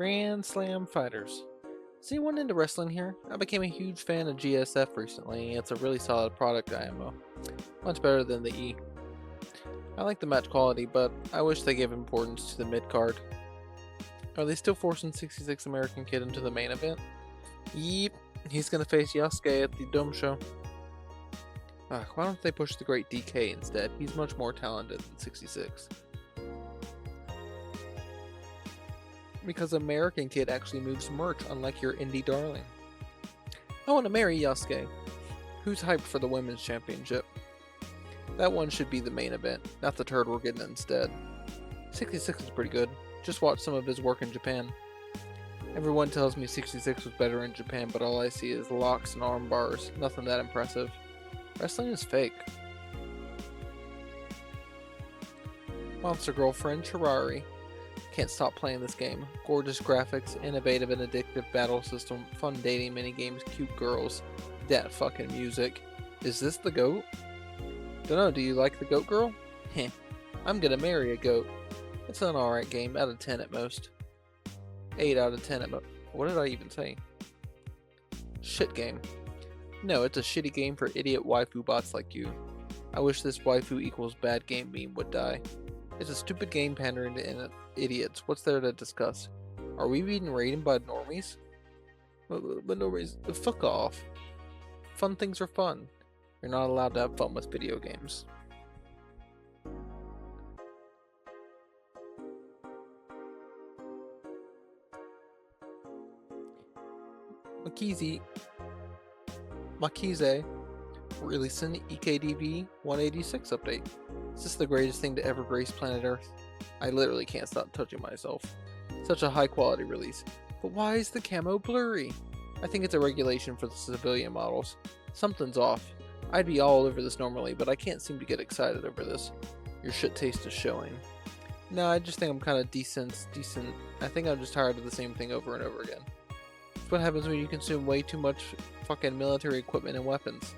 Grand Slam Fighters. Is anyone into wrestling here? I became a huge fan of GSF recently. It's a really solid product IMO. Much better than the E. I like the match quality, but I wish they gave importance to the mid card. Are they still forcing 66 American Kid into the main event? Yep, he's gonna face Yasuke at the Dome Show. Why don't they push the great DK instead? He's much more talented than 66. Because American Kid actually moves merch, unlike your indie darling. I want to marry Yasuke. Who's hyped for the women's championship? That one should be the main event, not the turd we're getting instead. 66 is pretty good. Just watch some of his work in Japan. Everyone tells me 66 was better in Japan, but all I see is locks and arm bars. Nothing that impressive. Wrestling is fake. Monster Girlfriend Chirari. Can't stop playing this game. Gorgeous graphics, innovative and addictive battle system, fun dating minigames, cute girls, that fucking music. Is this the GOAT? Dunno, do you like the GOAT girl? Heh. I'm gonna marry a GOAT. It's an alright game, out of 10 at most. 8 out of 10 at most. What did I even say? Shit game. No, it's a shitty game for idiot waifu bots like you. I wish this waifu equals bad game meme would die. It's a stupid game pandering to idiots. What's there to discuss? Are we being raided by normies? But normies, fuck off. Fun things are fun. You're not allowed to have fun with video games. Makize released an EKDB 186 update. Is this the greatest thing to ever grace planet Earth? I literally can't stop touching myself. Such a high quality release. But why is the camo blurry? I think it's a regulation for the civilian models. Something's off. I'd be all over this normally, but I can't seem to get excited over this. Your shit taste is showing. No, I just think I'm kind of decent. I think I'm just tired of the same thing over and over again. It's what happens when you consume way too much fucking military equipment and weapons.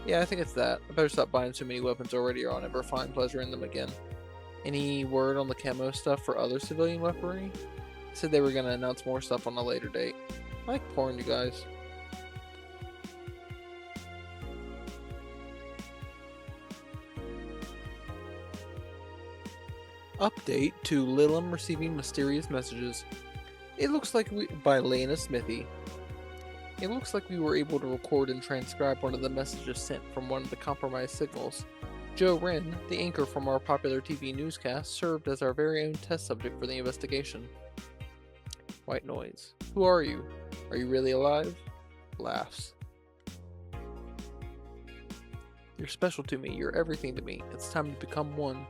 Yeah, I think it's that. I better stop buying so many weapons already or I'll never find pleasure in them again. Any word on the camo stuff for other civilian weaponry? Said they were going to announce more stuff on a later date. I like porn, you guys. Update to Lilim receiving mysterious messages. It looks like by Lena Smithy. It looks like we were able to record and transcribe one of the messages sent from one of the compromised signals. Joe Wren, the anchor from our popular TV newscast, served as our very own test subject for the investigation. White noise. Who are you? Are you really alive? Laughs. You're special to me. You're everything to me. It's time to become one.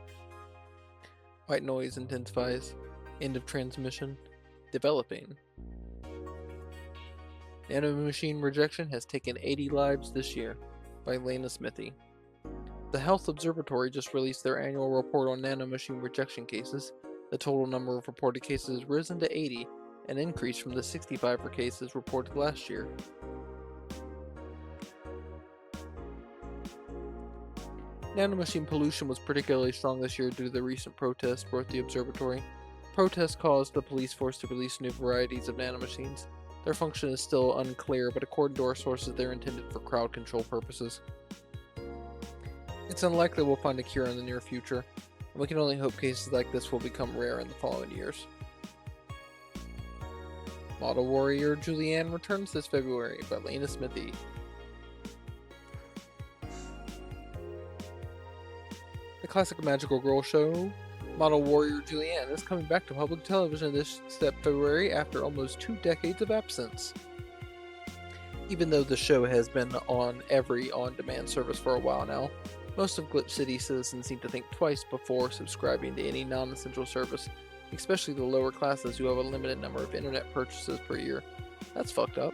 White noise intensifies. End of transmission. Developing. Nanomachine rejection has taken 80 lives this year, by Lena Smithy. The Health Observatory just released their annual report on nanomachine rejection cases. The total number of reported cases has risen to 80, an increase from the 65 cases reported last year. Nanomachine pollution was particularly strong this year due to the recent protests, wrote the observatory. Protests caused the police force to release new varieties of nanomachines. Their function is still unclear, but according to our sources, they're intended for crowd control purposes. It's unlikely we'll find a cure in the near future, and we can only hope cases like this will become rare in the following years. Model Warrior Julianne returns this February by Lena Smithy. The classic magical girl show, Model Warrior Julianne, is coming back to public television this February after almost 2 decades of absence. Even though the show has been on every on-demand service for a while now, most of Glitch City citizens seem to think twice before subscribing to any non-essential service, especially the lower classes who have a limited number of internet purchases per year. That's fucked up.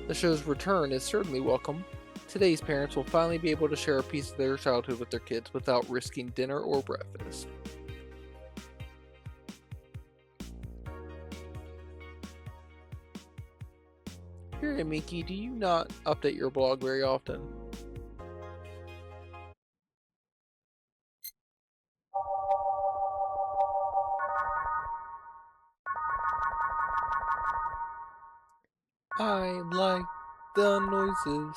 The show's return is certainly welcome. Today's parents will finally be able to share a piece of their childhood with their kids without risking dinner or breakfast. Here, Miki, do you not update your blog very often? I like the noises.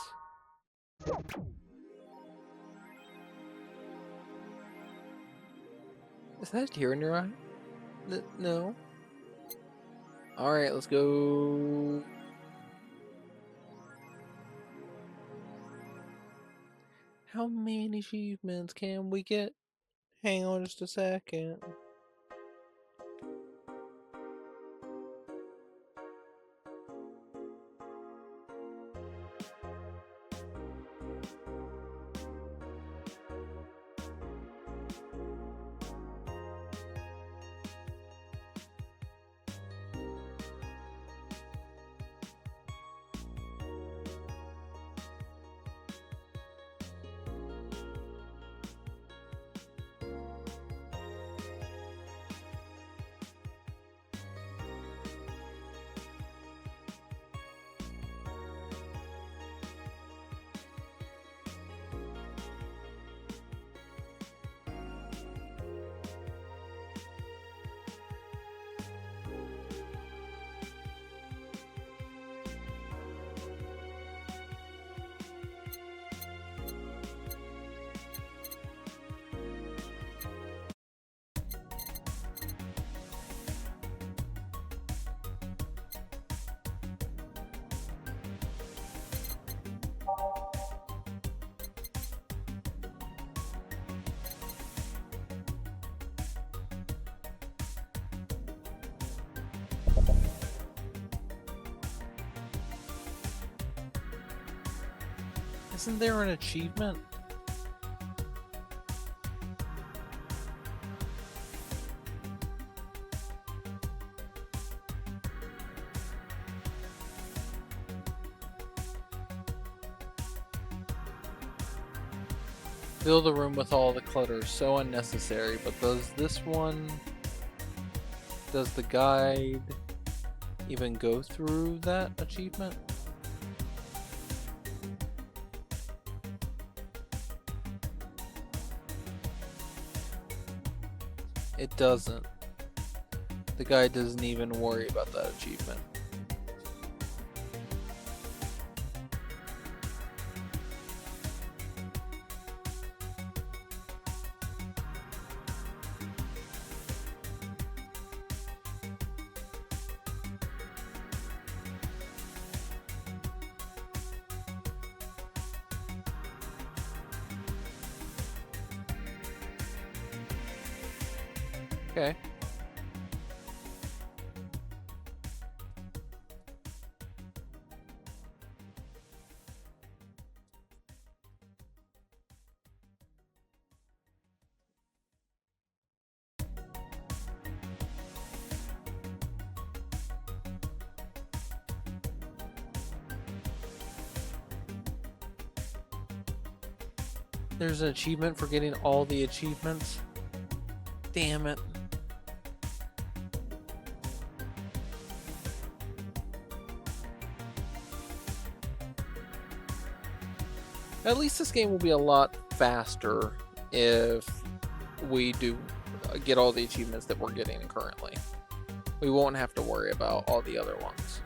Is that a tear in your eye? No. Alright, let's go. How many achievements can we get? Hang on just a second. Isn't there an achievement? Fill the room with all the clutter, so unnecessary, but does this one... Does the guide even go through that achievement? It doesn't. The guide doesn't even worry about that achievement. Okay. There's an achievement for getting all the achievements. Damn it. At least this game will be a lot faster if we do get all the achievements that we're getting currently. We won't have to worry about all the other ones.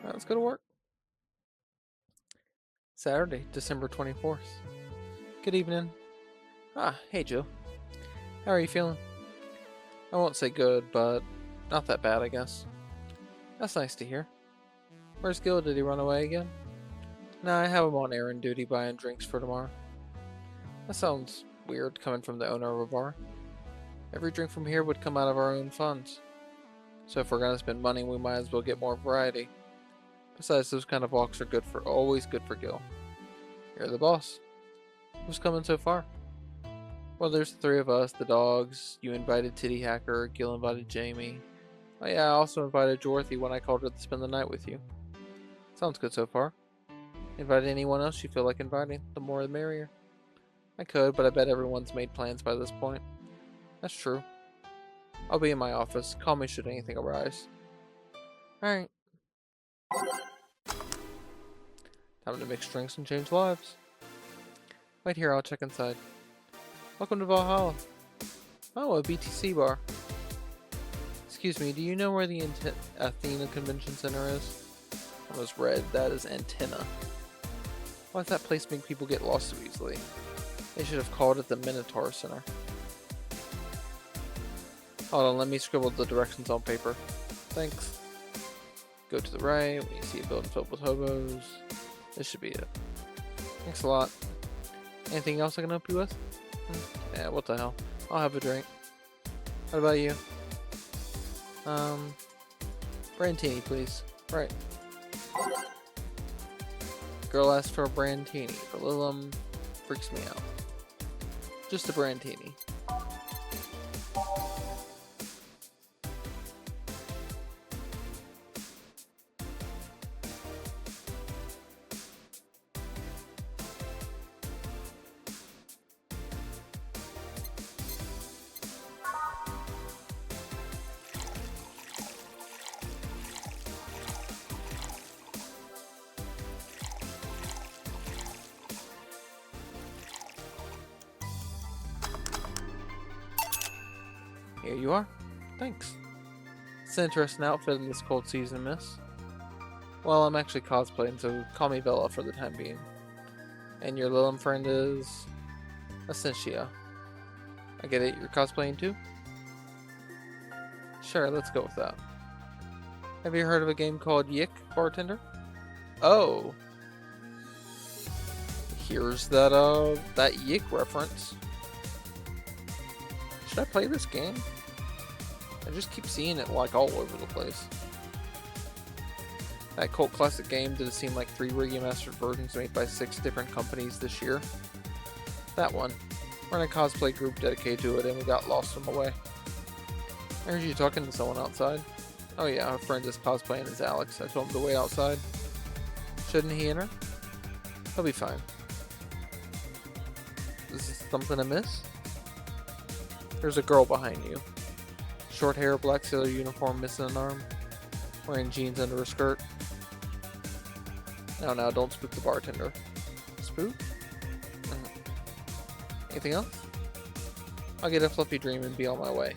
Alright, let's go to work. Saturday, December 24th. Good evening. Ah, hey Joe. How are you feeling? I won't say good, but not that bad, I guess. That's nice to hear. Where's Gil? Did he run away again? Nah, I have him on errand duty buying drinks for tomorrow. That sounds weird coming from the owner of a bar. Every drink from here would come out of our own funds. So if we're gonna spend money, we might as well get more variety. Besides, those kind of walks are always good for Gil. You're the boss. Who's coming so far? Well, there's the three of us, the dogs. You invited Titty Hacker. Gil invited Jamie. Oh yeah, I also invited Dorothy when I called her to spend the night with you. Sounds good so far. Invite anyone else you feel like inviting. The more the merrier. I could, but I bet everyone's made plans by this point. That's true. I'll be in my office. Call me should anything arise. Alright. Time to mix drinks and change lives. Wait here, I'll check inside. Welcome to Valhalla. Oh, a BTC bar. Excuse me, do you know where the Athena Convention Center is? I was read, that is Antenna. Why does that place make people get lost so easily? They should have called it the Minotaur Center. Hold on, let me scribble the directions on paper. Thanks. Go to the right when you see a building filled with hobos. This should be it. Thanks a lot. Anything else I can help you with? Yeah, what the hell. I'll have a drink. What about you? Brandtini, please. Right. Girl asked for a Brandtini, but Lilum freaks me out. Just a Brandtini. Here you are. Thanks. It's an interesting outfit in this cold season, miss. Well, I'm actually cosplaying, so call me Bella for the time being. And your Lilum friend is... Essentia. I get it, you're cosplaying too? Sure, let's go with that. Have you heard of a game called Yick, Bartender? Oh! Here's that Yick reference. Should I play this game? I just keep seeing it like all over the place. That cult classic game did it seem like 3 remastered versions made by 6 different companies this year. That one. We're in a cosplay group dedicated to it and we got lost on the way. I heard you talking to someone outside. Oh yeah, our friend is cosplaying as Alex. I told him to wait outside. Shouldn't he enter? He'll be fine. Is this something I miss? There's a girl behind you. Short hair, black sailor uniform, missing an arm. Wearing jeans under a skirt. Now, don't spook the bartender. Spook? Anything else? I'll get a fluffy dream and be on my way.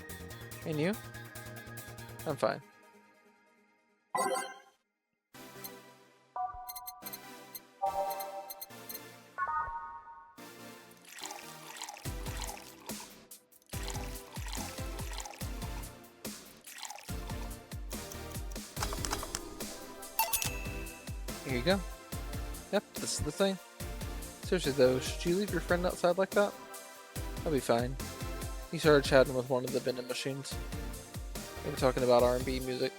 And you? I'm fine. Here you go. Yep, this is the thing. Seriously though, should you leave your friend outside like that? I'll be fine. He started chatting with one of the vending machines. They were talking about R&B music.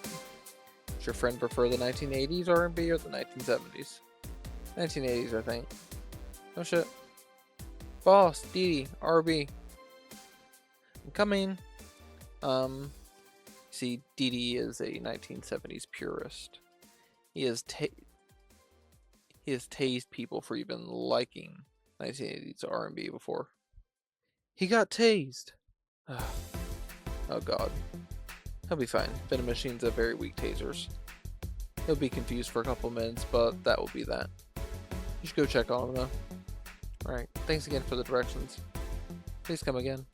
Does your friend prefer the 1980s R&B or the 1970s? 1980s, I think. Oh shit. Boss, Dee, R&B. I'm coming. See, Dee is a 1970s purist. He has tased people for even liking 1980s R&B before. He got tased. Oh god. He'll be fine. Venom machines have very weak tasers. He'll be confused for a couple minutes, but that will be that. You should go check on him though. Alright, thanks again for the directions. Please come again.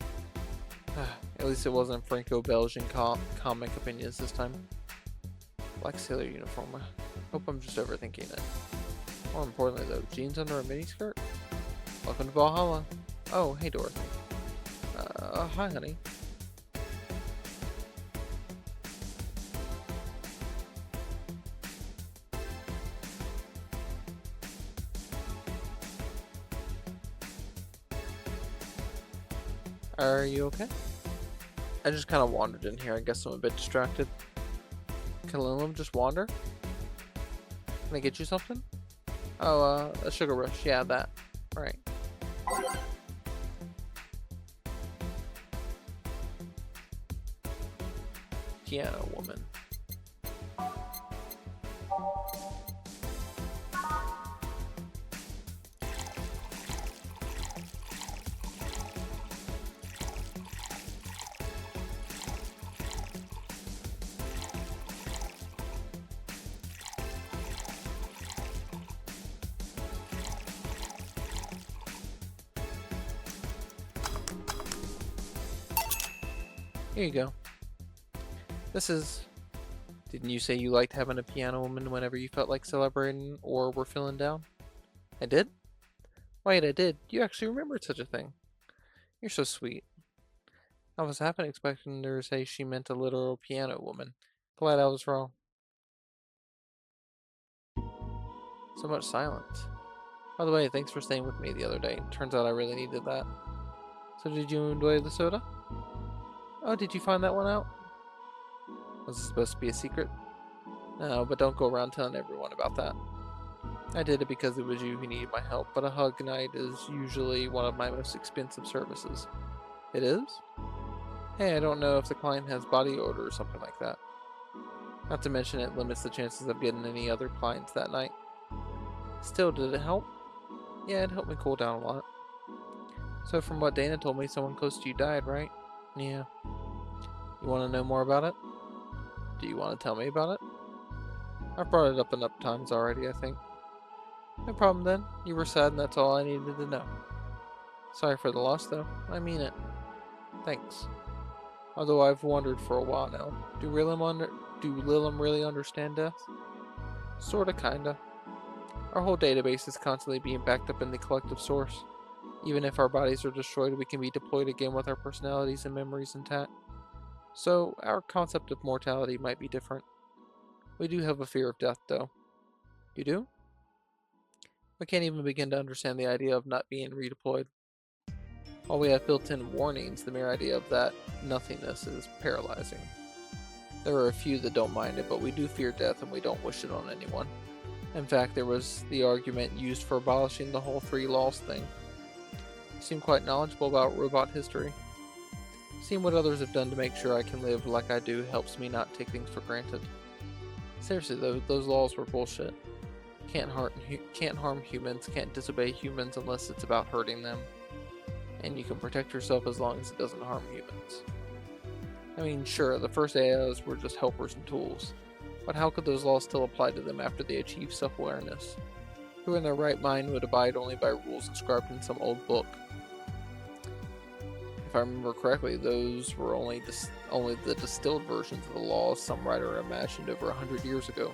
At least it wasn't Franco-Belgian comic opinions this time. Black sailor uniform. Hope I'm just overthinking it. More importantly though, jeans under a miniskirt? Welcome to Valhalla. Oh, hey Dorothy. Hi honey. Are you okay? I just kind of wandered in here. I guess I'm a bit distracted. Can Lilum just wander? Can I get you something? Oh, a sugar rush. Yeah, that. Alright. Piano woman. Here you go. This is... Didn't you say you liked having a piano woman whenever you felt like celebrating or were feeling down? I did? Wait, I did. You actually remembered such a thing. You're so sweet. I was half expecting her to say she meant a literal piano woman. Glad I was wrong. So much silence. By the way, thanks for staying with me the other day. Turns out I really needed that. So did you enjoy the soda? Oh, did you find that one out? Was it supposed to be a secret? No, but don't go around telling everyone about that. I did it because it was you who needed my help, but a hug night is usually one of my most expensive services. It is? Hey, I don't know if the client has body odor or something like that. Not to mention it limits the chances of getting any other clients that night. Still, did it help? Yeah, it helped me cool down a lot. So from what Dana told me, someone close to you died, right? Yeah. You want to know more about it? Do you want to tell me about it? I've brought it up enough times already, I think. No problem then. You were sad and that's all I needed to know. Sorry for the loss though. I mean it. Thanks. Although I've wondered for a while now, do Lilim really understand death? Sorta, kinda. Our whole database is constantly being backed up in the collective source. Even if our bodies are destroyed, we can be deployed again with our personalities and memories intact. So, our concept of mortality might be different. We do have a fear of death, though. You do? We can't even begin to understand the idea of not being redeployed. While we have built-in warnings, the mere idea of that nothingness is paralyzing. There are a few that don't mind it, but we do fear death and we don't wish it on anyone. In fact, there was the argument used for abolishing the whole 3 laws thing. You seem quite knowledgeable about robot history. Seeing what others have done to make sure I can live like I do helps me not take things for granted. Seriously though, those laws were bullshit. Can't harm humans, can't disobey humans unless it's about hurting them. And you can protect yourself as long as it doesn't harm humans. I mean, sure, the first AIs were just helpers and tools, but how could those laws still apply to them after they achieved self-awareness? Who in their right mind would abide only by rules inscribed in some old book? If I remember correctly, those were only the distilled versions of the laws some writer imagined over 100 years ago.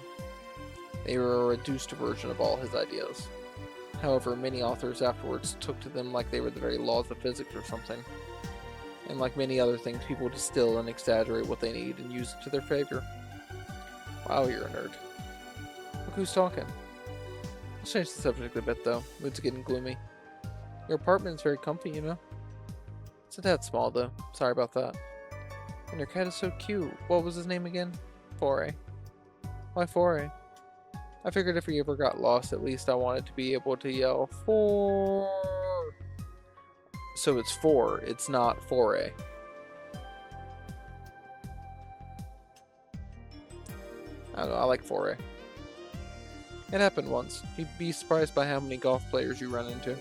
They were a reduced version of all his ideas. However, many authors afterwards took to them like they were the very laws of physics or something. And like many other things, people distill and exaggerate what they need and use it to their favor. Wow, you're a nerd. Look who's talking. Let's change the subject a bit though. Mood's getting gloomy. Your apartment is very comfy, you know? It's a tad small though. Sorry about that. And your cat is so cute. What was his name again? Foray. Why Foray? I figured if he ever got lost, at least I wanted to be able to yell, "For!" So it's 4, it's not Foray. I don't know, I like Foray. It happened once. You'd be surprised by how many golf players you run into.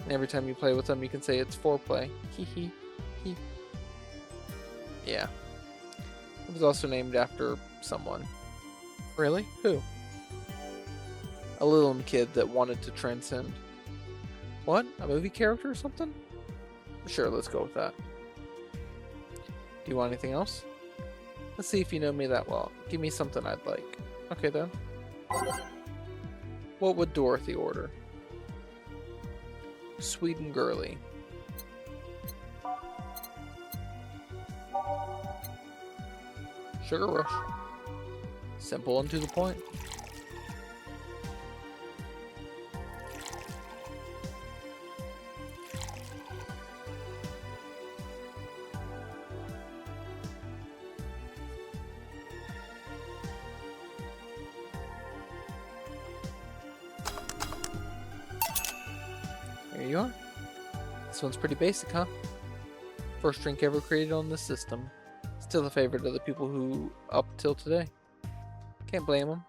And every time you play with them, you can say it's foreplay. Hee hee. Hee. Yeah. It was also named after someone. Really? Who? A little kid that wanted to transcend. What? A movie character or something? Sure, let's go with that. Do you want anything else? Let's see if you know me that well. Give me something I'd like. Okay then. What would Dorothy order? Sweet and girly. Sugar Rush. Simple and to the point. There you are. This one's pretty basic, huh? First drink ever created on this system. Still a favorite of the people who up till today. Can't blame them.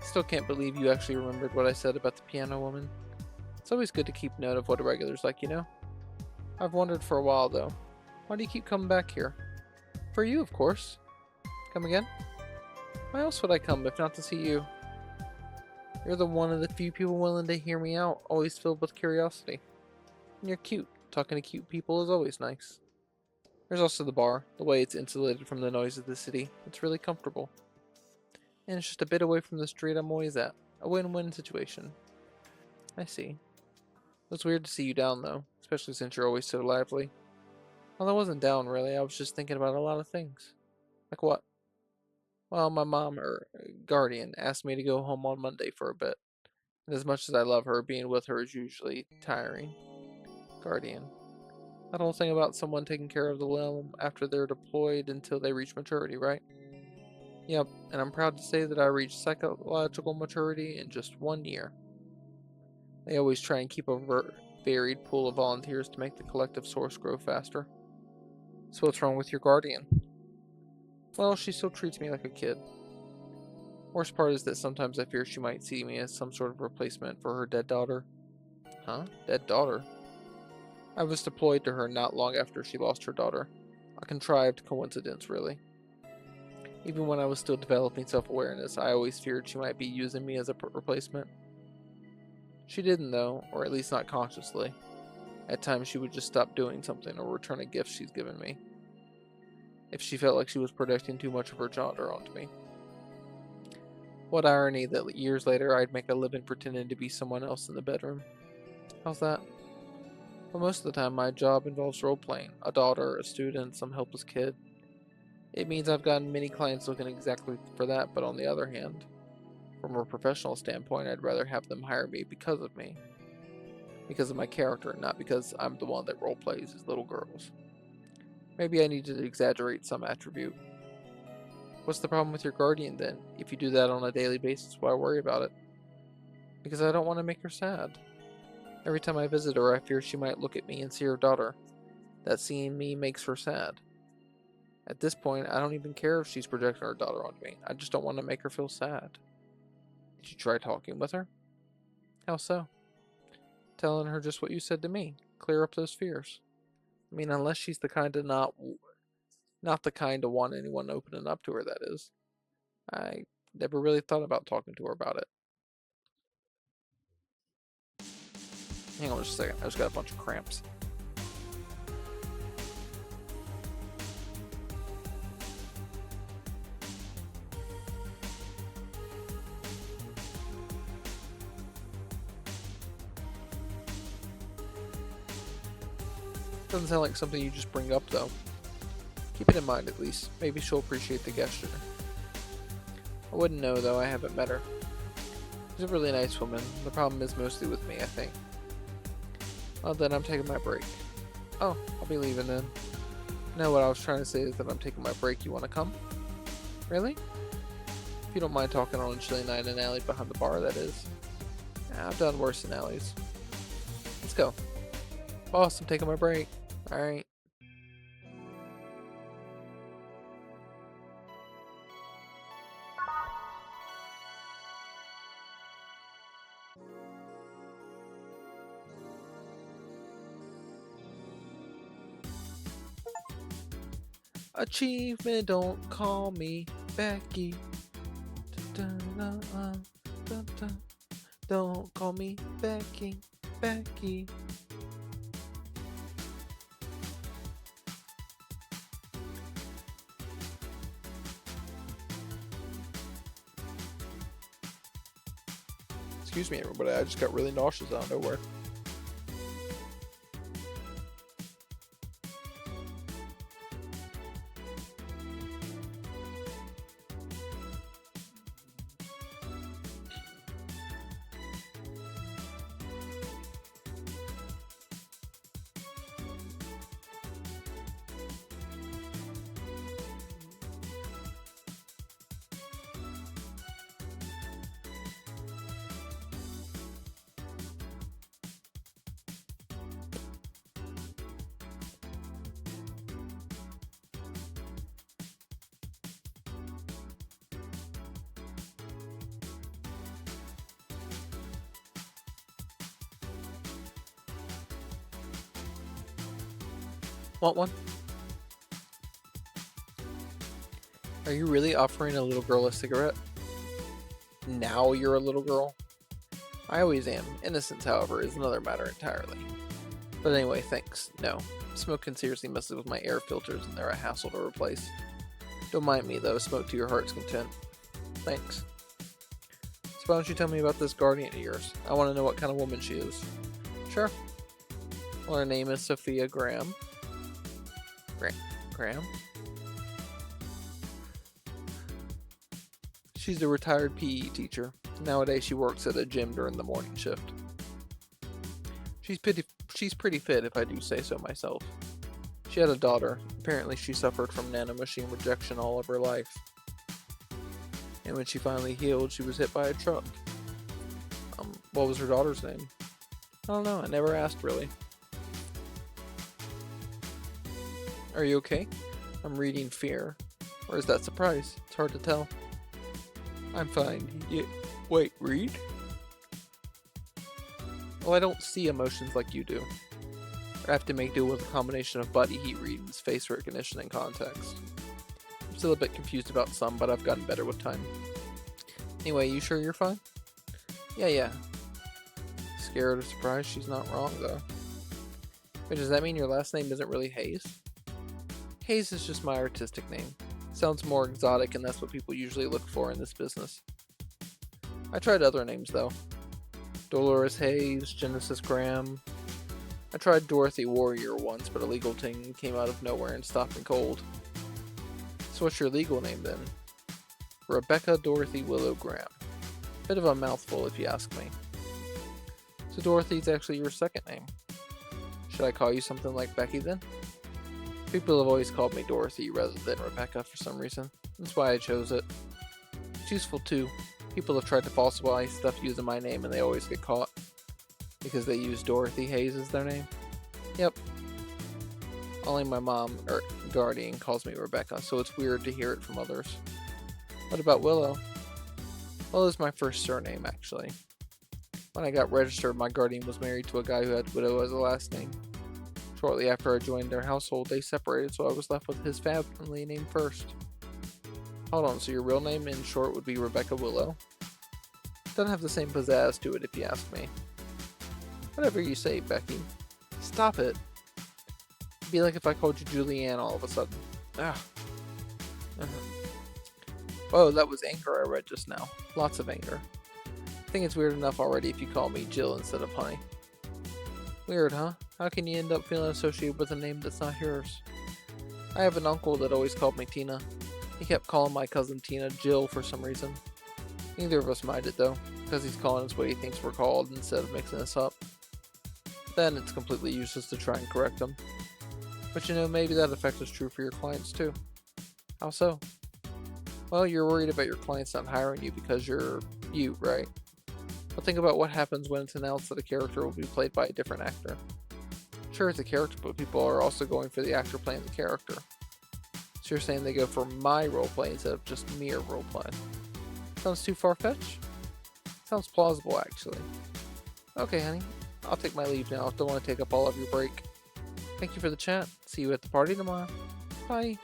Still can't believe you actually remembered what I said about the piano woman. It's always good to keep note of what a regular's like, you know? I've wondered for a while, though. Why do you keep coming back here? For you, of course. Come again? Why else would I come if not to see you? You're the one of the few people willing to hear me out, always filled with curiosity. And you're cute. Talking to cute people is always nice. There's also the bar. The way it's insulated from the noise of the city, it's really comfortable. And it's just a bit away from the street I'm always at. A win-win situation. I see. It was weird to see you down though, especially since you're always so lively. Well, I wasn't down really, I was just thinking about a lot of things. Like what? Well, my mom, or guardian, asked me to go home on Monday for a bit. And as much as I love her, being with her is usually tiring. Guardian. That whole thing about someone taking care of the limb after they're deployed until they reach maturity, right? Yep, and I'm proud to say that I reached psychological maturity in just 1 year. They always try and keep a varied pool of volunteers to make the collective source grow faster. So what's wrong with your guardian? Well, she still treats me like a kid. Worst part is that sometimes I fear she might see me as some sort of replacement for her dead daughter. Huh? Dead daughter? I was deployed to her not long after she lost her daughter. A contrived coincidence, really. Even when I was still developing self-awareness, I always feared she might be using me as a replacement. She didn't though, or at least not consciously. At times she would just stop doing something or return a gift she's given me, if she felt like she was projecting too much of her daughter onto me. What irony that years later I'd make a living pretending to be someone else in the bedroom. How's that? Well, most of the time my job involves role-playing, a daughter, a student, some helpless kid. It means I've gotten many clients looking exactly for that, but on the other hand, from a professional standpoint, I'd rather have them hire me because of me. Because of my character, not because I'm the one that role-plays as little girls. Maybe I need to exaggerate some attribute. What's the problem with your guardian then? If you do that on a daily basis, why worry about it? Because I don't want to make her sad. Every time I visit her, I fear she might look at me and see her daughter. That seeing me makes her sad. At this point, I don't even care if she's projecting her daughter onto me. I just don't want to make her feel sad. Did you try talking with her? How so? Telling her just what you said to me. Clear up those fears. I mean, unless she's the kind of not the kind to want anyone opening up to her, that is. I never really thought about talking to her about it. Hang on just a second. I just got a bunch of cramps. Doesn't sound like something you just bring up, though. Keep it in mind, at least. Maybe she'll appreciate the gesture. I wouldn't know, though. I haven't met her. She's a really nice woman. The problem is mostly with me, I think. Well, then I'm taking my break. Oh, I'll be leaving then. No, what I was trying to say is that I'm taking my break. You want to come? Really? If you don't mind talking on a chilly night in an alley behind the bar, that is. I've done worse in alleys. Let's go. Boss, I'm taking my break. Alright. Achievement, don't call me Becky. Don't call me Becky. Becky. Excuse me, everybody. I just got really nauseous out of nowhere. Want one? Are you really offering a little girl a cigarette? Now you're a little girl? I always am. Innocence, however, is another matter entirely. But anyway, thanks. No. Smoke can seriously messes with my air filters and they're a hassle to replace. Don't mind me though, smoke to your heart's content. Thanks. So why don't you tell me about this guardian of yours? I want to know what kind of woman she is. Sure. Well, her name is Sophia Graham. Graham? She's a retired PE teacher. Nowadays she works at a gym during the morning shift. She's pretty fit if I do say so myself. She had a daughter. Apparently she suffered from nanomachine rejection all of her life. And when she finally healed, she was hit by a truck. What was her daughter's name? I don't know, I never asked really. Are you okay? I'm reading Fear. Or is that Surprise? It's hard to tell. I'm fine. Wait, read? Well, I don't see emotions like you do. I have to make do with a combination of body heat readings, face recognition, and context. I'm still a bit confused about some, but I've gotten better with time. Anyway, you sure you're fine? Yeah. Scared or surprised she's not wrong, though. Wait, does that mean your last name isn't really Hayes? Hayes is just my artistic name. Sounds more exotic, and that's what people usually look for in this business. I tried other names, though. Dolores Hayes, Genesis Graham. I tried Dorothy Warrior once, but a legal thing came out of nowhere and stopped me cold. So what's your legal name, then? Rebecca Dorothy Willow Graham. Bit of a mouthful, if you ask me. So Dorothy's actually your second name. Should I call you something like Becky, then? People have always called me Dorothy rather than Rebecca for some reason. That's why I chose it. It's useful too. People have tried to falsify stuff using my name and they always get caught. Because they use Dorothy Hayes as their name. Yep. Only my mom, or guardian, calls me Rebecca, so it's weird to hear it from others. What about Willow? Willow's my first surname, actually. When I got registered, my guardian was married to a guy who had Widow as a last name. Shortly after I joined their household, they separated, so I was left with his family name first. Hold on, so your real name in short would be Rebecca Willow? Doesn't have the same pizzazz to it if you ask me. Whatever you say, Becky. Stop it. It'd be like if I called you Julianne all of a sudden. Ah. Whoa, that was anger I read just now. Lots of anger. I think it's weird enough already if you call me Jill instead of Honey. Weird, huh? How can you end up feeling associated with a name that's not yours? I have an uncle that always called me Tina. He kept calling my cousin Tina Jill for some reason. Neither of us minded though, because he's calling us what he thinks we're called instead of mixing us up. Then it's completely useless to try and correct him. But you know, maybe that effect is true for your clients too. How so? Well, you're worried about your clients not hiring you because you're you, right? But think about what happens when it's announced that a character will be played by a different actor. Sure, it's a character, but people are also going for the actor playing the character. So you're saying they go for my roleplay instead of just mere roleplay. Sounds too far-fetched? Sounds plausible, actually. Okay, honey. I'll take my leave now. Don't want to take up all of your break. Thank you for the chat. See you at the party tomorrow. Bye.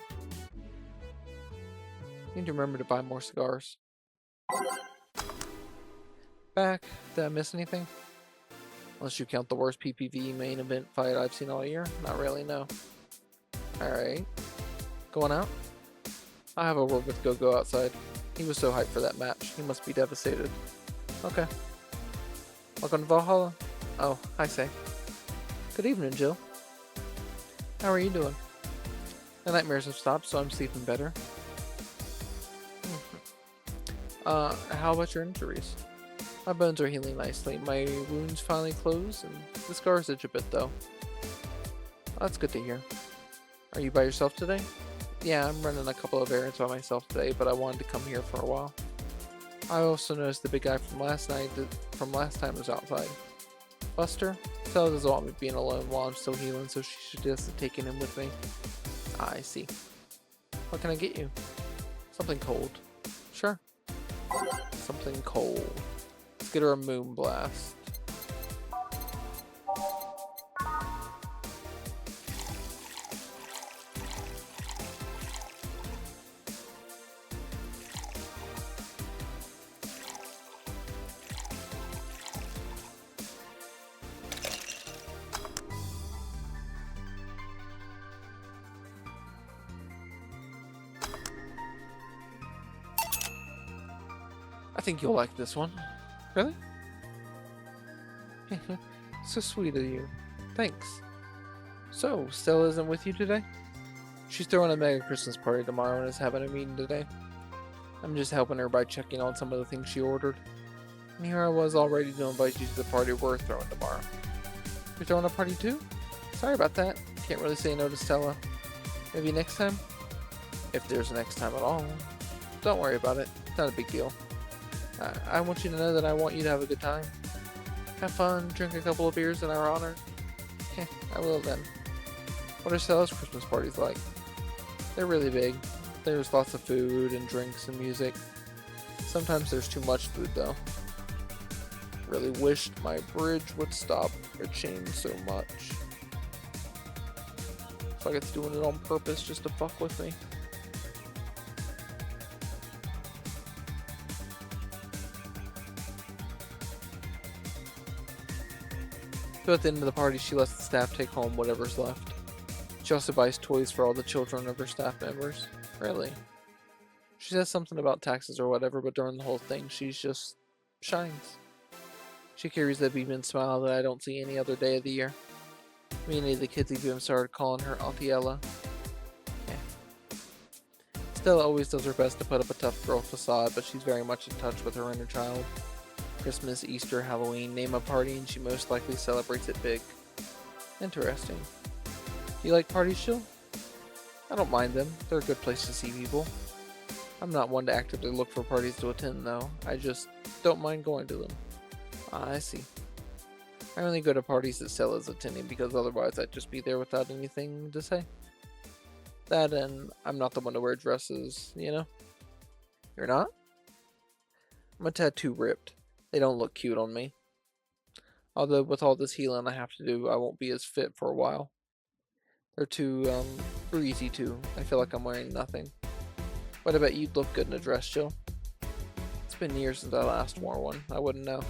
Need to remember to buy more cigars. Back. Did I miss anything? Unless you count the worst PPV main event fight I've seen all year. Not really, no. Alright. Going out? I have a word with Go-Go outside. He was so hyped for that match. He must be devastated. Okay. Welcome to Valhalla. Oh, hi, Say. Good evening, Jill. How are you doing? The nightmares have stopped, so I'm sleeping better. How about your injuries? My bones are healing nicely. My wounds finally closed, and the scars itch a bit, though. That's good to hear. Are you by yourself today? Yeah, I'm running a couple of errands by myself today, but I wanted to come here for a while. I also noticed the big guy from last time was outside. Buster? Stella doesn't want me being alone while I'm still healing, so she suggested taking him with me. I see. What can I get you? Something cold. Sure. Something cold. Let's get her a moon blast. think you'll like this one. Really? So sweet of you. Thanks. So, Stella isn't with you today? She's throwing a mega Christmas party tomorrow and is having a meeting today. I'm just helping her by checking on some of the things she ordered. And here I was all ready to invite you to the party we're throwing tomorrow. You're throwing a party too? Sorry about that. Can't really say no to Stella. Maybe next time? If there's a next time at all. Don't worry about it. It's not a big deal. I want you to know that I want you to have a good time. Have fun, drink a couple of beers in our honor. I will then. What are Stella's Christmas parties like? They're really big. There's lots of food and drinks and music. Sometimes there's too much food though. Really wished my bridge would stop itching so much. It's like it's doing it on purpose just to fuck with me. So at the end of the party, she lets the staff take home whatever's left. She also buys toys for all the children of her staff members. Really? She says something about taxes or whatever, but during the whole thing, she's just shines. She carries that beam and smile that I don't see any other day of the year. Me and the kids even started calling her Auntie Ella. Stella always does her best to put up a tough girl facade, but she's very much in touch with her inner child. Christmas, Easter, Halloween, name a party and she most likely celebrates it big. Interesting. Do you like parties, Jill? I don't mind them. They're a good place to see people. I'm not one to actively look for parties to attend though. I just don't mind going to them. I see. I only go to parties that Stella's attending because otherwise I'd just be there without anything to say. That and I'm not the one to wear dresses, you know? You're not? I'm a tattoo ripped. They don't look cute on me. Although with all this healing I have to do, I won't be as fit for a while. They're too, breezy too. I feel like I'm wearing nothing. But I bet you'd look good in a dress, Jill. It's been years since I last wore one. I wouldn't know.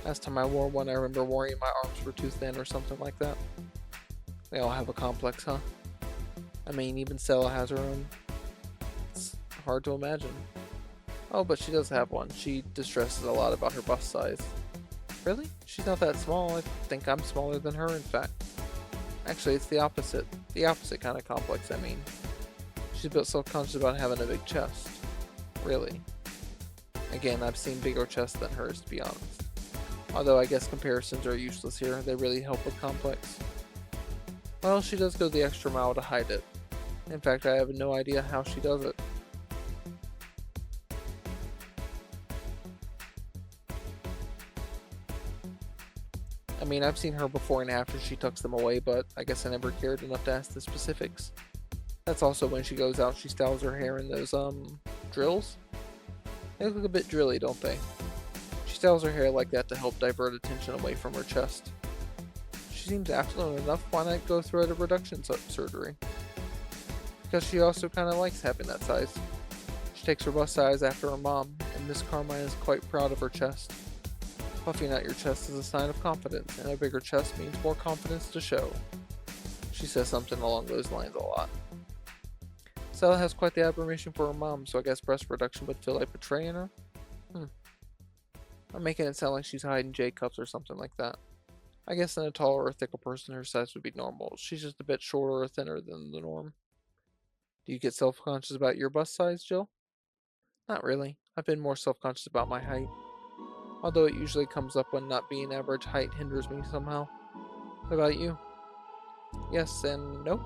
Last time I wore one, I remember worrying my arms were too thin or something like that. They all have a complex, huh? I mean, even Stella has her own. It's hard to imagine. Oh, but she does have one. She distresses a lot about her bust size. Really? She's not that small. I think I'm smaller than her, in fact. Actually, it's the opposite. The opposite kind of complex, I mean. She's a bit self-conscious about having a big chest. Really. Again, I've seen bigger chests than hers, to be honest. Although I guess comparisons are useless here. They really help with complex. Well, she does go the extra mile to hide it. In fact, I have no idea how she does it. I mean, I've seen her before and after she tucks them away, but I guess I never cared enough to ask the specifics. That's also when she goes out, she styles her hair in those, drills. They look a bit drilly, don't they? She styles her hair like that to help divert attention away from her chest. She seems affluent enough, why not go through a reduction surgery? Because she also kind of likes having that size. She takes her bust size after her mom, and Miss Carmine is quite proud of her chest. Puffing out your chest is a sign of confidence, and a bigger chest means more confidence to show. She says something along those lines a lot. Stella has quite the admiration for her mom, so I guess breast reduction would feel like betraying her? I'm making it sound like she's hiding J-cups or something like that. I guess then a taller or thicker person her size would be normal. She's just a bit shorter or thinner than the norm. Do you get self-conscious about your bust size, Jill? Not really. I've been more self-conscious about my height. Although it usually comes up when not being average height hinders me somehow. What about you? Yes and no.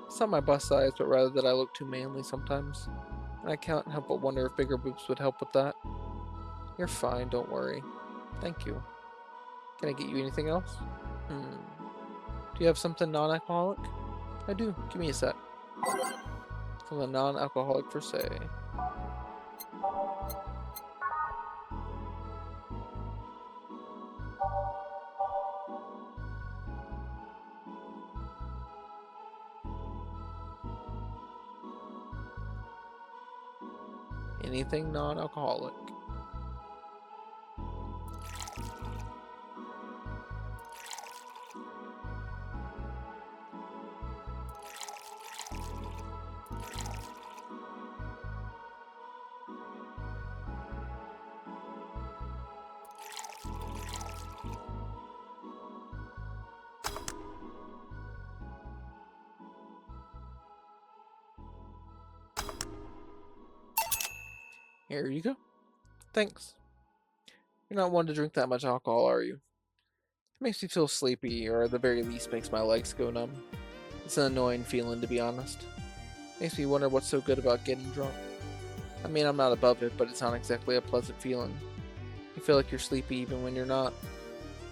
It's not my bust size, but rather that I look too manly sometimes. And I can't help but wonder if bigger boobs would help with that. You're fine, don't worry. Thank you. Can I get you anything else? Do you have something non-alcoholic? I do. Give me a sec. Something non-alcoholic per se. Anything non-alcoholic. Here you go. Thanks. You're not one to drink that much alcohol, are you? It makes me feel sleepy, or at the very least makes my legs go numb. It's an annoying feeling, to be honest. Makes me wonder what's so good about getting drunk. I mean, I'm not above it, but it's not exactly a pleasant feeling. You feel like you're sleepy even when you're not.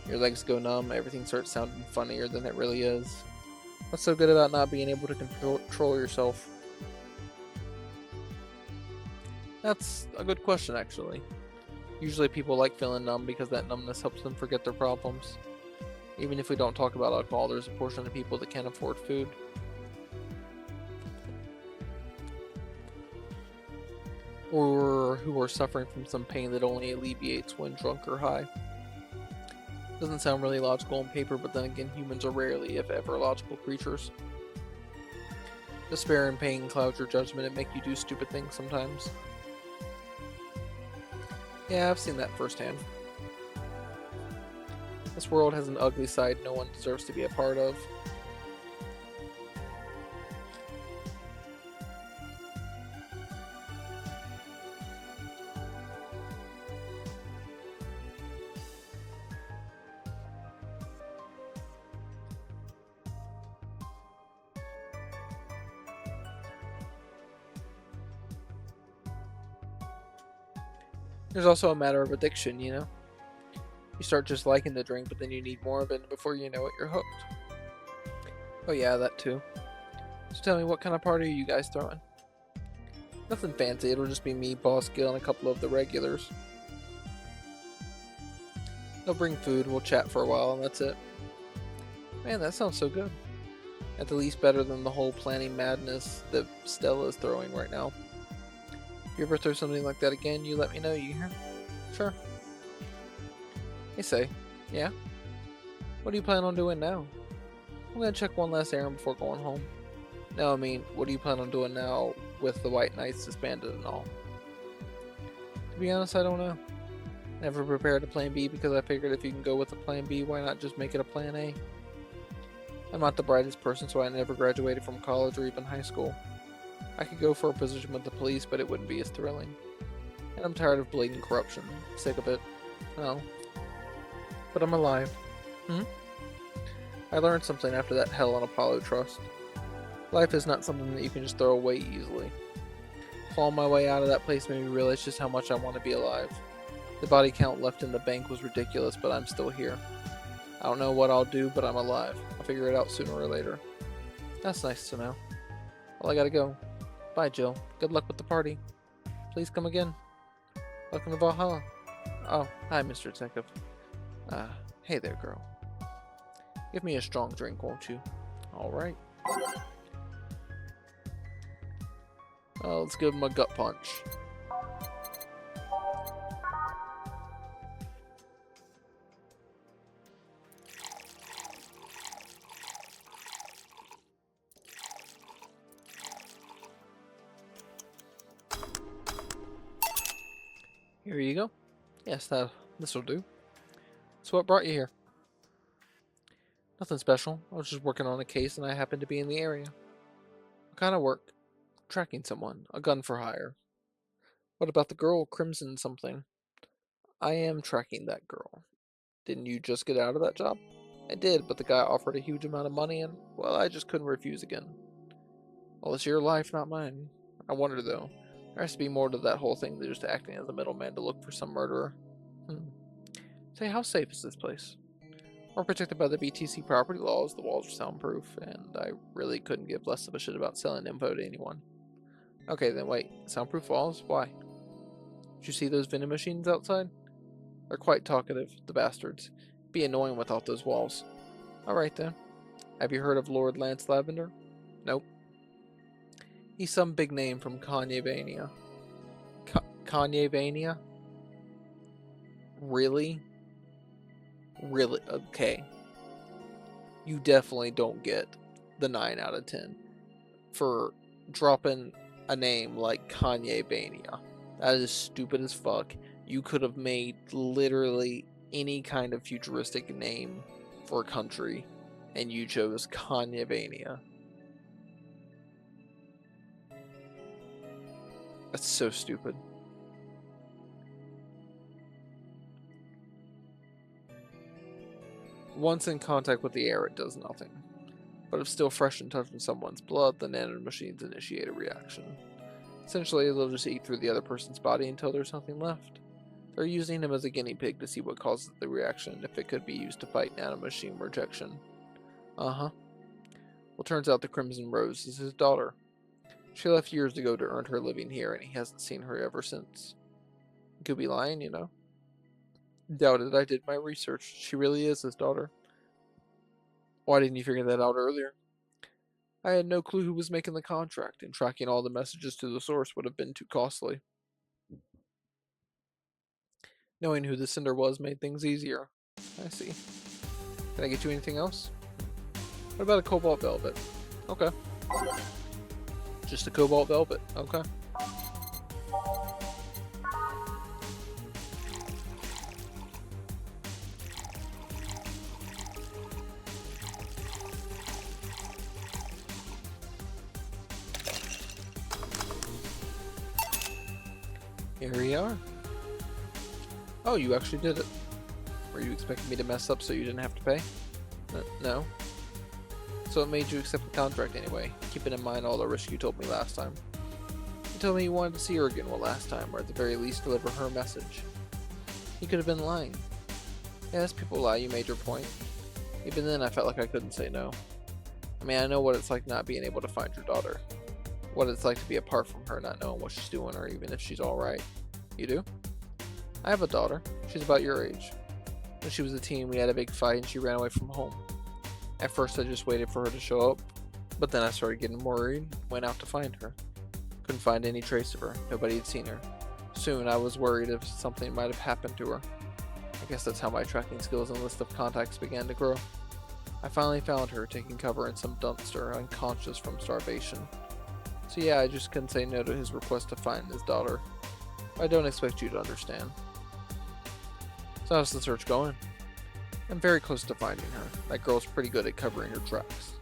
Your legs go numb, everything starts sounding funnier than it really is. What's so good about not being able to control yourself? That's a good question, actually. Usually people like feeling numb because that numbness helps them forget their problems. Even if we don't talk about alcohol, there's a portion of people that can't afford food. Or who are suffering from some pain that only alleviates when drunk or high. Doesn't sound really logical on paper, but then again, humans are rarely, if ever, logical creatures. Despair and pain cloud your judgment and make you do stupid things sometimes. Yeah, I've seen that firsthand. This world has an ugly side no one deserves to be a part of. There's also a matter of addiction, you know? You start just liking the drink, but then you need more of it, and before you know it, you're hooked. Oh yeah, that too. So tell me, what kind of party are you guys throwing? Nothing fancy, it'll just be me, Boss Gil, and a couple of the regulars. They'll bring food, we'll chat for a while, and that's it. Man, that sounds so good. At the least better than the whole planning madness that Stella's throwing right now. If you ever throw something like that again, you let me know, you hear? Sure. Hey, say, yeah? What do you plan on doing now? I'm gonna check one last errand before going home. No, I mean, what do you plan on doing now with the White Knights disbanded and all? To be honest, I don't know. Never prepared a plan B because I figured if you can go with a plan B, why not just make it a plan A? I'm not the brightest person, so I never graduated from college or even high school. I could go for a position with the police, but it wouldn't be as thrilling. And I'm tired of blatant corruption. Sick of it. No. But I'm alive. I learned something after that hell on Apollo Trust. Life is not something that you can just throw away easily. Clawing my way out of that place made me realize just how much I want to be alive. The body count left in the bank was ridiculous, but I'm still here. I don't know what I'll do, but I'm alive. I'll figure it out sooner or later. That's nice to know. Well, I gotta go. Bye, Jill. Good luck with the party. Please come again. Welcome to Valhalla. Oh, hi, Mr. Detective. Hey there, girl. Give me a strong drink, won't you? Alright. Let's give him a gut punch. Here you go. Yes, this'll do. So what brought you here? Nothing special. I was just working on a case and I happened to be in the area. What kind of work? Tracking someone. A gun for hire. What about the girl, Crimson something? I am tracking that girl. Didn't you just get out of that job? I did, but the guy offered a huge amount of money and, well, I just couldn't refuse again. Well, it's your life, not mine. I wonder, though. There has to be more to that whole thing than just acting as a middleman to look for some murderer. Say, how safe is this place? We're protected by the BTC property laws, the walls are soundproof, and I really couldn't give less of a shit about selling info to anyone. Okay, then wait. Soundproof walls? Why? Did you see those vending machines outside? They're quite talkative, the bastards. Be annoying without those walls. Alright then. Have you heard of Lord Lance Lavender? Nope. He's some big name from Kanye-vania. Kanye-vania? Really? Really? Okay. You definitely don't get the 9 out of 10 for dropping a name like Kanye-vania. That is stupid as fuck. You could have made literally any kind of futuristic name for a country, and you chose Kanye-vania. That's so stupid. Once in contact with the air, it does nothing. But if still fresh and touching someone's blood, the nanomachines initiate a reaction. Essentially, they'll just eat through the other person's body until there's nothing left. They're using him as a guinea pig to see what causes the reaction, if it could be used to fight nanomachine rejection. Uh-huh. Well, turns out the Crimson Rose is his daughter. She left years ago to earn her living here, and he hasn't seen her ever since. He could be lying, you know. Doubt it, I did my research. She really is his daughter. Why didn't you figure that out earlier? I had no clue who was making the contract, and tracking all the messages to the source would have been too costly. Knowing who the sender was made things easier. I see. Can I get you anything else? What about a cobalt velvet? Okay. Just a cobalt velvet. Okay. Here we are. Oh, you actually did it. Were you expecting me to mess up so you didn't have to pay? No. So it made you accept the contract anyway, keeping in mind all the risk you told me last time. You told me you wanted to see her again last time, or at the very least deliver her message. You could have been lying. Yes, people lie, you made your point. Even then I felt like I couldn't say no. I mean, I know what it's like not being able to find your daughter. What it's like to be apart from her, not knowing what she's doing or even if she's alright. You do? I have a daughter. She's about your age. When she was a teen, we had a big fight and she ran away from home. At first I just waited for her to show up, but then I started getting worried and went out to find her. Couldn't find any trace of her. Nobody had seen her. Soon I was worried if something might have happened to her. I guess that's how my tracking skills and list of contacts began to grow. I finally found her, taking cover in some dumpster, unconscious from starvation. So yeah, I just couldn't say no to his request to find his daughter. I don't expect you to understand. So how's the search going? I'm very close to finding her. That girl's pretty good at covering her tracks.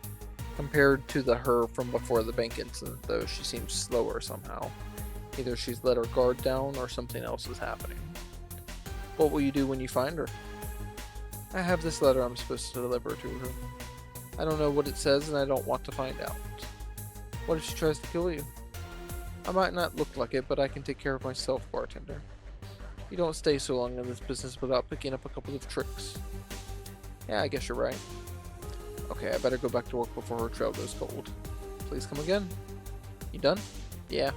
Compared to the her from before the bank incident, though, she seems slower somehow. Either she's let her guard down or something else is happening. What will you do when you find her? I have this letter I'm supposed to deliver to her. I don't know what it says and I don't want to find out. What if she tries to kill you? I might not look like it, but I can take care of myself, bartender. You don't stay so long in this business without picking up a couple of tricks. Yeah, I guess you're right. Okay, I better go back to work before her trail goes cold. Please come again. You done? Yeah.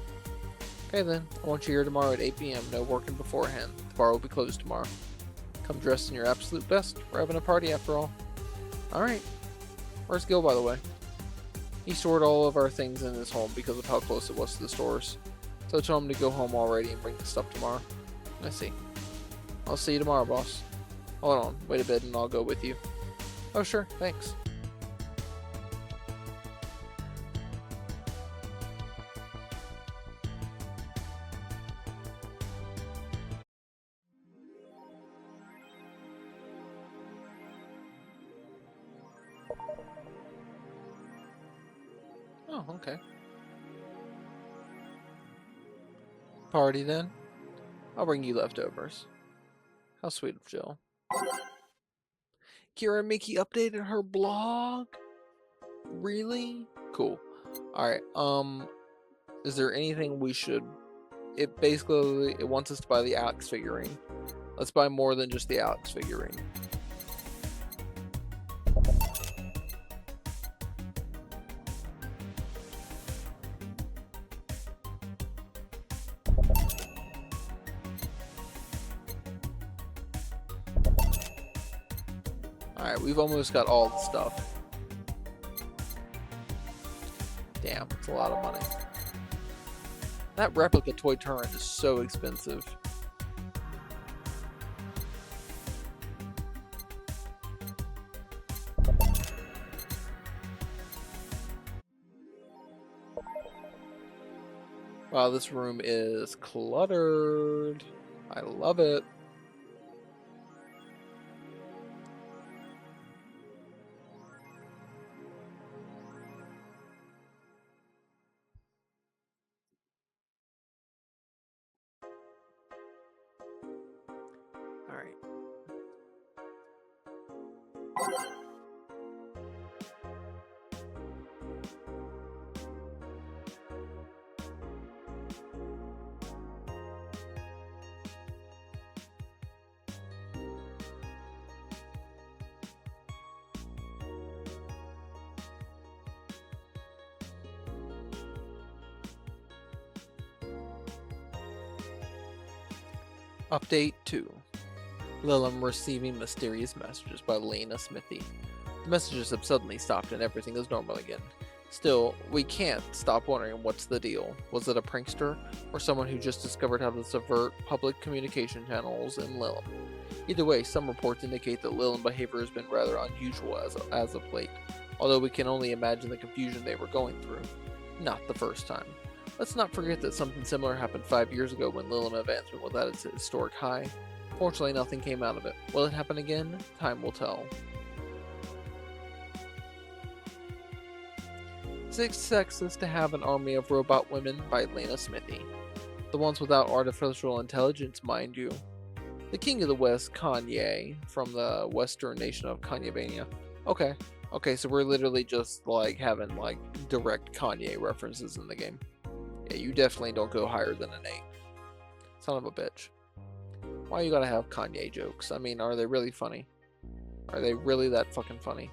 Okay then, I want you here tomorrow at 8 p.m. No working beforehand. The bar will be closed tomorrow. Come dressed in your absolute best. We're having a party after all. Alright. Where's Gil, by the way? He stored all of our things in his home because of how close it was to the stores. So I told him to go home already and bring the stuff tomorrow. I see. I'll see you tomorrow, boss. Hold on, wait a bit and I'll go with you. Oh sure, thanks. Oh, okay. Party then? I'll bring you leftovers. How sweet of Jill. Kira Miki updated her blog? Really? Cool. Alright, is there anything we should... It basically, it wants us to buy the Alex figurine. Let's buy more than just the Alex figurine. Alright, we've almost got all the stuff. Damn, it's a lot of money. That replica toy turret is so expensive. Wow, this room is cluttered. I love it. Alright. Update 2. Lilum receiving mysterious messages by Lena Smithy. The messages have suddenly stopped and everything is normal again. Still, we can't stop wondering what's the deal. Was it a prankster, or someone who just discovered how to subvert public communication channels in Lilum? Either way, some reports indicate that Lilum behavior has been rather unusual as of late, although we can only imagine the confusion they were going through. Not the first time. Let's not forget that something similar happened 5 years ago when Lilum advancement was at its historic high. Fortunately, nothing came out of it. Will it happen again? Time will tell. 6 Sexes to Have an Army of Robot Women by Lena Smithy. The ones without artificial intelligence, mind you. The King of the West, Kanye, from the western nation of Kanyavania. Okay, so we're literally just like having like direct Kanye references in the game. Yeah, you definitely don't go higher than an 8. Son of a bitch. Why you gotta have Kanye jokes? I mean, are they really funny? Are they really that fucking funny?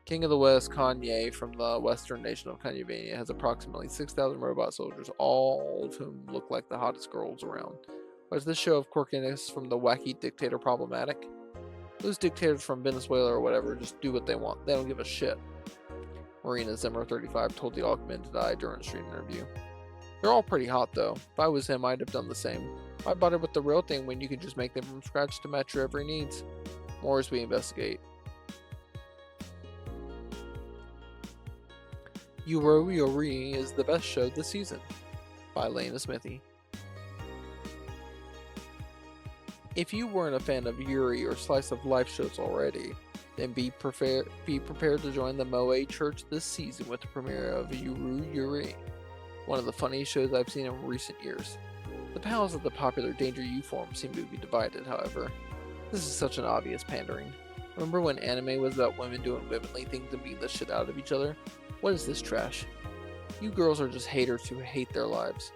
King of the West, Kanye, from the western nation of Kanyavania, has approximately 6,000 robot soldiers, all of whom look like the hottest girls around. But is this show of quirkiness from the wacky dictator problematic? Those dictators from Venezuela or whatever just do what they want. They don't give a shit. Marina Zimmer 35 told the Augmented Eye during a stream interview. They're all pretty hot though. If I was him, I'd have done the same. Why bother with the real thing when you can just make them from scratch to match your every needs? More as we investigate. Yuri is the best show this season by Lena Smithy. If you weren't a fan of Yuri or Slice of Life shows already, then be prepared to join the Moe Church this season with the premiere of Yuri, one of the funniest shows I've seen in recent years. The pals of the popular Danger U forum seem to be divided, however. This is such an obvious pandering. Remember when anime was about women doing womanly things and beating the shit out of each other? What is this trash? You girls are just haters who hate their lives.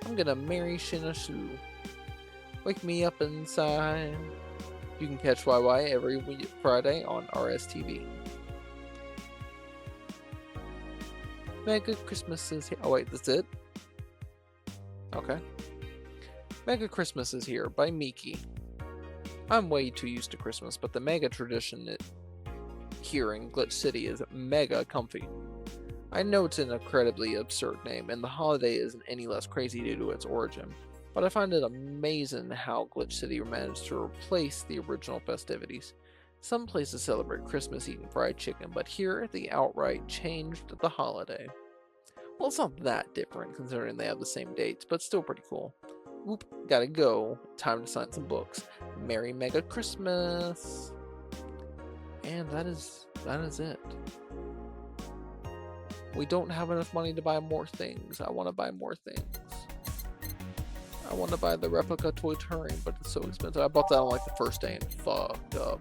I'm gonna marry Shinasu. Wake me up inside. You can catch YY every Friday on RSTV. Mega Christmas is here. Oh wait, that's it? Okay. Mega Christmas is Here by Miki. I'm way too used to Christmas, but the mega tradition here in Glitch City is mega comfy. I know it's an incredibly absurd name, and the holiday isn't any less crazy due to its origin, but I find it amazing how Glitch City managed to replace the original festivities. Some places celebrate Christmas eating fried chicken, but here they outright changed the holiday. Well, it's not that different considering they have the same dates, but still pretty cool. Whoop, gotta go. Time to sign some books. Merry Mega Christmas! And that is it. We don't have enough money to buy more things. I want to buy more things. I want to buy the replica toy Turing, but it's so expensive. I bought that on like the first day and fucked up.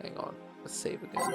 Hang on. Let's save again.